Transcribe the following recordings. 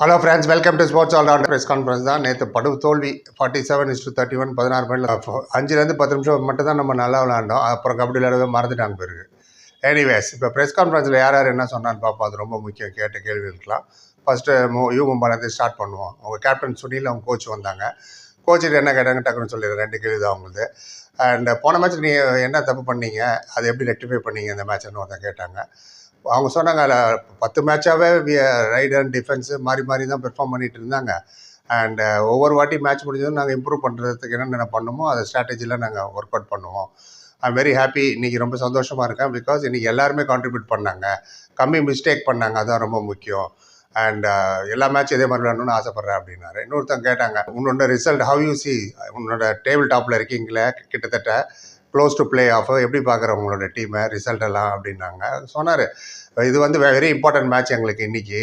Hello friends, welcome to sports all rounder press conference தான். நேற்று படு தோல்வி 47-31 16 பாயிண்டில் 5லேருந்து 10 நிமிஷம் மட்டும் தான் நம்ம நல்லா விளாண்டோம். அப்புறம் கபடி விளையாடவே மறந்துட்டாங்க பிறகு. எனிவேஸ், இப்போ ப்ரெஸ் கான்ஃபரன்ஸில் யார் யார் என்ன சொன்னான்னு பார்ப்போம். அது ரொம்ப முக்கியம், கேட்ட கேள்விகளுக்கெல்லாம். ஃபஸ்ட்டு மும்பாலேருந்து ஸ்டார்ட் பண்ணுவோம். அவங்க கேப்டன் சுனில், அவங்க கோச் வந்தாங்க. கோச்சிட்டு என்ன கேட்டாங்க டக்குன்னு சொல்லிடுறேன். 2 கேள்வி தான் அவங்களுக்கு. அண்ட் போன மேட்ச் நீங்கள் என்ன தப்பு பண்ணீங்க, அதை எப்படி ரெக்டிஃபை பண்ணீங்க இந்த மேட்ச்னு ஒருத்தன் கேட்டாங்க. அவங்க சொன்னாங்க, அதில் 10 மேட்சாகவே ரைட் அண்ட் டிஃபென்ஸு மாறி மாறி தான் பெர்ஃபார்ம் பண்ணிகிட்டு இருந்தாங்க. அண்ட் ஒவ்வொரு வாட்டி மேட்ச் முடிஞ்சதும் நாங்கள் இம்ப்ரூவ் பண்ணுறதுக்கு என்னென்ன பண்ணுமோ அதை ஸ்ட்ராட்டஜியில் நாங்கள் ஒர்க் அவுட் பண்ணுவோம். I'm very happy. இன்றைக்கி ரொம்ப சந்தோஷமாக இருக்கேன். பிகாஸ் இன்றைக்கி எல்லாருமே கான்ட்ரிபியூட் பண்ணாங்க, கம்மி மிஸ்டேக் பண்ணாங்க, அதுதான் ரொம்ப முக்கியம். அண்ட் எல்லா மேட்சும் இதே மாதிரி விளாடணும்னு ஆசைப்பட்றேன் அப்படின்னாரு. இன்னொருத்தங்க கேட்டாங்க, உன்னோட ரிசல்ட் ஹவ் யூ சி, உன்னோட டேபிள் டாப்பில் இருக்கீங்களே, கிட்டத்தட்ட க்ளோஸ் டு பிளே ஆஃப், எப்படி பார்க்குற உங்களோட டீமை ரிசல்ட் எல்லாம் அப்படின்னாங்க. சொன்னார், இது வந்து வெரி இம்பார்ட்டன்ட் மேட்ச் எங்களுக்கு இன்றைக்கி.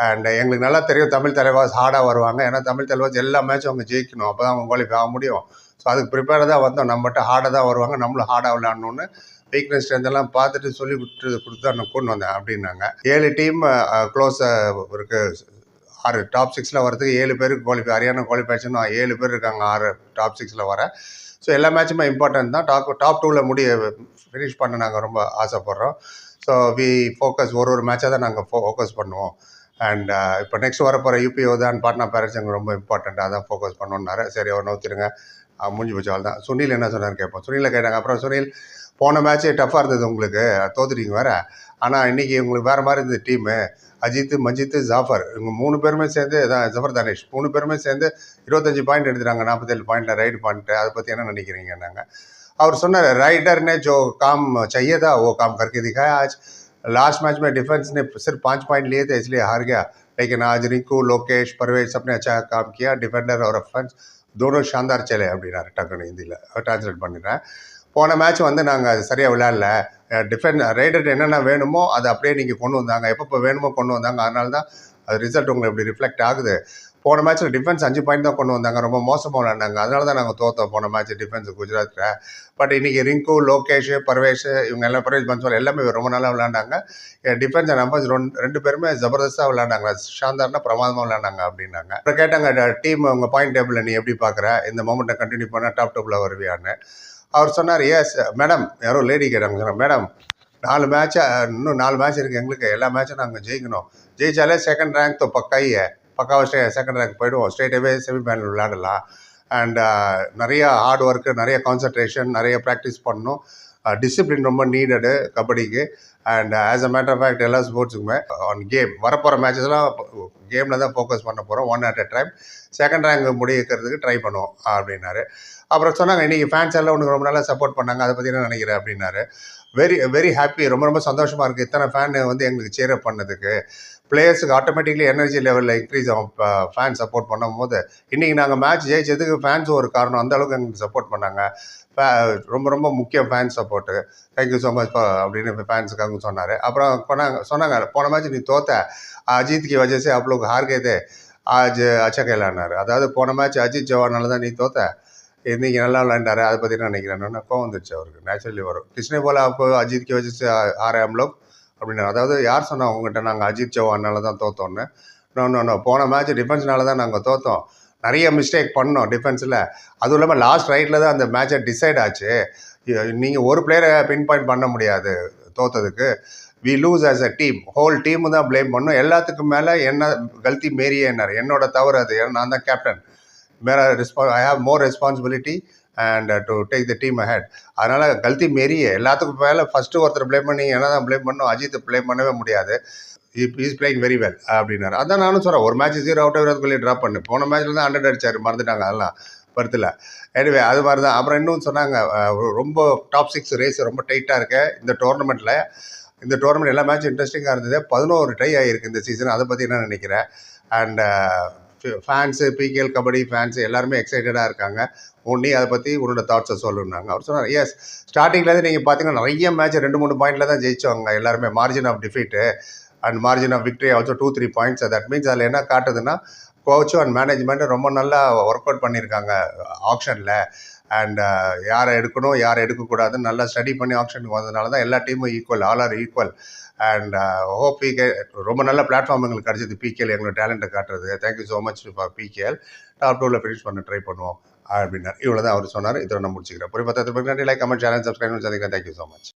அண்ட் எங்களுக்கு நல்லா தெரியும் தமிழ் தலைவாஸ் ஹார்டாக வருவாங்க. ஏன்னா தமிழ் தலைவாஸ் எல்லா மேட்சும் அவங்க ஜெயிக்கணும், அப்போ தான் அவங்க குவாலிஃபை ஆக முடியும். ஸோ அதுக்கு ப்ரிப்பேர்டாக தான் வந்தோம். நம்மகிட்ட ஹார்டாக தான் வருவாங்க, நம்மளும் ஹார்டாக விளையாடணுன்னு வீக்னஸ் ஸ்ட்ரென்த்தெல்லாம் பார்த்துட்டு சொல்லி கொடுத்து தான் நான் கொண்டு வந்தேன் அப்படின்னாங்க. 7 டீம் க்ளோஸ் இருக்குது. 6 டாப் 6 வரதுக்கு 7 பேருக்கு குவாலிஃபை, ஹரியானா குவாலிஃபைஷன் 7 பேர் இருக்காங்க 6 டாப் 6 வர. ஸோ எல்லா மேட்சுமே இம்பார்ட்டன்ட் தான். டாப் 2 ஃபினிஷ் பண்ண நாங்கள் ரொம்ப ஆசைப்பட்றோம். ஸோ வி ஃபோக்கஸ் ஒரு மேட்சாக தான் நாங்கள் ஃபோக்கஸ் பண்ணுவோம். அண்ட் இப்போ நெக்ஸ்ட் வரப்போகிற யூபிஓ தான் பாட்னா பேரண்ட்ஸ் எங்களுக்கு ரொம்ப இம்பார்ட்டண்ட், அதான் ஃபோக்கஸ் பண்ணணுன்னாரு. சரி, அவர் நோத்திருங்க, முடிஞ்சு போச்சு, தான். சுனில் என்ன சொன்னார் கேட்போம். சுனிலை கேட்டாங்க. அப்புறம் சுனில், போன மேட்ச்சு டஃப்பாக இருந்தது உங்களுக்கு, தோத்துட்டீங்க வேறு. ஆனால் இன்றைக்கி உங்களுக்கு வேறு மாதிரி இருந்தது டீமு. அஜித், மஜித், ஜாஃபர், இவங்க 3 பேருமே சேர்ந்து தான், ஜஃபர் தனேஷ் 3 பேருமே சேர்ந்து 25 பாயிண்ட் எடுத்துட்டாங்க, 47 பாயிண்டில் ரைடு பண்ணிட்டு. அதை பற்றி என்ன நினைக்கிறீங்க? நாங்கள் அவர் சொன்னார், राइडर ने जो काम चाहिए था वो काम करके दिखाया आज. लास्ट मैच में डिफेंस ने सिर्फ 5 पॉइंट लिए थे, इसलिए हार गया. लेकिन आज रिंकू, लोकेश, परवेज सबने अच्छा काम किया. डिफेंडर और अफेंस दोनों शानदार चले அப்படின்னாரு. டக்குன்னு ஹிந்தியில் ட்ரான்ஸ்லேட் பண்ணிடுறேன். போன மேட்ச் வந்து நாங்கள் அது சரியாக விளையாடல. ரைடர் என்னென்ன வேணுமோ அதை அப்படியே நீங்கள் கொண்டு வந்தாங்க, எப்பப்போ வேணுமோ கொண்டு வந்தாங்க. அதனால தான் அது ரிசல்ட் உங்களுக்கு இப்படி ரிஃப்ளெக்ட் ஆகுது. போன மேட்ச்சில் டிஃபென்ஸ் 5 பாயிண்ட் தான் கொண்டு வந்தாங்க, ரொம்ப மோசமாக விளையாண்டாங்க. அதனால தான் நாங்கள் தோற்றோம் போன மேட்ச் டிஃபென்ஸ் குஜராத்தில். பட் இன்றைக்கி ரிங்கு, லோகேஷ், பர்வேஷ், இவங்க எல்லாம், பர்வேஷ் பன்ஸ்வால் எல்லாமே ரொம்ப நல்லா விளையாண்டாங்க. டிஃபென்ஸ் அண்ட் நம்பர்ஸ் 2 பேருமே ஜபர்தஸ்தாக விளையாண்டாங்க, ஷாந்தார்னா பிரமாதமாக விளையாண்டாங்க அப்படின்னாங்க. அப்புறம் கேட்டாங்க, டீம் உங்கள் பாயிண்ட் டேபிளில் நீ எப்படி பார்க்குற, இந்த மொமெண்ட்டை கண்டினியூ பண்ணால் டாப் 2 வருவியான்னு. அவர் சொன்னார், எஸ் மேடம். யாரோ லேடி கேட்டாங்க. சொன்னார், மேடம் 4 மேட்ச், இன்னும் 4 மேட்ச் இருக்குது எங்களுக்கு, எல்லா மேட்சும் நாங்கள் ஜெயிக்கணும். ஜெயிச்சாலே செகண்ட் ரேங்க் तो पक्का ही है, பக்காவாக செகண்ட் ரேங்க் போய்டுவோம், ஸ்ட்ரெயிட்டாகவே செமிஃபைனல் விளையாடலாம். அண்ட் நிறையா ஹார்ட் ஒர்க்கு, நிறைய கான்சன்ட்ரேஷன், நிறைய ப்ராக்டிஸ் பண்ணணும். டிசிப்ளின் ரொம்ப நீடடு கபடிக்கு. And as a matter of fact எல்லா ஸ்போர்ட்ஸுக்குமே ஆன் கேம் வரப்போகிற மேட்சஸ்லாம் கேமில் தான் ஃபோக்கஸ் பண்ண போகிறோம், 1 at a time. Second rank முடிக்கிறதுக்கு ட்ரை பண்ணுவோம் அப்படின்னாரு. அப்புறம் சொன்னாங்க, இன்றைக்கி ஃபேன்ஸ் எல்லாம் உனக்கு ரொம்ப நல்லா சப்போர்ட் பண்ணாங்க, அதை பற்றி என்ன நினைக்கிறேன் அப்படின்னாரு. வெரி ஹாப்பி, ரொம்ப சந்தோஷமாக இருக்குது இத்தனை ஃபேன் வந்து எங்களுக்கு சேர் அப் பண்ணதுக்கு. பிளேயர்ஸுக்கு ஆட்டோமேட்டிக்லி எனர்ஜி லெவலில் இன்க்ரீஸ் ஆகும் ஃபேன் சப்போர்ட் பண்ணும் போது. இன்றைக்கி நாங்கள் மேட்ச் ஜெயிச்சதுக்கு ஃபேன்ஸ் ஒரு காரணம், அந்தளவுக்கு எங்களுக்கு சப்போர்ட் பண்ணாங்க. ரொம்ப முக்கியம் fans support. Thank you so much அப்படின்னு ஃபேன்ஸுக்காக சொன்னார். அப்புறம் சொன்னாங்க, போன மேட்ச் நீ தோத்த, அஜித் கி வஜह से आप लोग हार गए थे, आज अच्छा खेलाனாரு. அதாவது போன மேட்ச் அஜித் ஜவானால தான் நீ தோத்த, இன்றைக்கி நல்லா விளையாண்டாரு, அதை பற்றி என்ன நினைக்கிறேன்னு கோவம் வந்துருச்சு அவருக்கு. நேச்சுரலி வரும். கிருஷ்ணே போல அப்போ அஜித் கி வஜह से हारे हम लोग அப்படின்னு. அதாவது யார் சொன்னால் அவங்ககிட்ட நாங்கள் அஜித் சௌஹானால தான் தோற்றோன்னு? நோ, போன மேட்ச் டிஃபென்ஸ்னால தான் நாங்கள் தோற்றோம். நிறைய மிஸ்டேக் பண்ணோம் டிஃபென்ஸில். அதுவும் இல்லாமல் லாஸ்ட் ரைட்டில் தான் அந்த மேட்சை டிசைட் ஆச்சு. நீங்கள் ஒரு பிளேயரை பின் பாயிண்ட் பண்ண முடியாது தோற்றதுக்கு. We lose as a team, whole team தான் ப்ளேம் பண்ணோம். எல்லாத்துக்கும் மேலே என்ன கல்தி மேரியே என்னார், என்னோட தவறு அது. நான் தான் கேப்டன், மேலே I have more responsibility and to take the team ahead. அதனால் கல்தி மேரியே. எல்லாத்துக்கும் மேலே ஃபஸ்ட்டு ஒருத்தர் ப்ளேம் பண்ணி என்ன தான் ப்ளேம் பண்ணோம், அஜித்தை ப்ளேம் பண்ணவே முடியாது. இஸ் பிளேயிங் வெரி வெல் அப்படின்னாரு. அதான் நானும் சொல்கிறேன், ஒரு match 0 out Virat Kohli drop பண்ணு. போன மேட்ச்சில் தான் 100 அடிச்சார், மறந்துட்டாங்க அதெல்லாம் பருத்தில். எனிவே அது மாதிரி தான். அப்புறம் இன்னும் சொன்னாங்க, ரொம்ப டாப் 6 ரேஸ் ரொம்ப டைட்டாக இருக்கு இந்த டோர்னமெண்ட்டில். இந்த டோர்னமெண்ட் எல்லா மேட்சும் இன்ட்ரெஸ்டிங்காக இருந்தது. 11 டை ஆகிருக்கு இந்த சீசன், அதை பற்றி என்ன நினைக்கிறேன்? And fans, PKL kabaddi fans எல்லாருமே எக்ஸைட்டடாக இருக்காங்க. நீ அதை பற்றி உன்னோட தாட்ஸை சொல்லுன்னாங்க. அவர் சொன்னார், எஸ், ஸ்டார்டிங்லேருந்து நீங்கள் பார்த்தீங்கன்னா நிறைய மேட்ச் 2-3 பாயிண்டில் தான் ஜெயிச்சவங்க எல்லாருமே. Margin of defeat and margin of victory also 2-3 points. That means அதில் என்ன காட்டுதுன்னா, கோச்சும் அண்ட் மேனேஜ்மெண்ட்டு ரொம்ப நல்லா ஒர்க் அவுட் பண்ணியிருக்காங்க ஆப்ஷனில். அண்ட் யாரை எடுக்கணும் யாரை எடுக்கக்கூடாதுன்னு நல்லா ஸ்டடி பண்ணி ஆப்ஷனுக்கு வந்ததுனால தான் எல்லா டீமும் equal, all are equal. And hope PK ரொம்ப நல்ல பிளாட்ஃபார்ம் எங்களுக்கு கிடச்சிது, பிகேல எங்களோட டேலண்ட்டை காட்டுறது. Thank you so much for PKL. Top 2ல ஃபினிஷ் பண்ண ட்ரை பண்ணுவோம் அப்படின்னார். இவ்வளோ தான் அவர் சொன்னார். இதோட நான் முடிச்சுக்கிறேன். பொறுப்பத்தை நன்றி. லைக், கமெண்ட், சேனல், சப்ஸ்கிரைப் சந்திக்கிறேன். Thank you so much.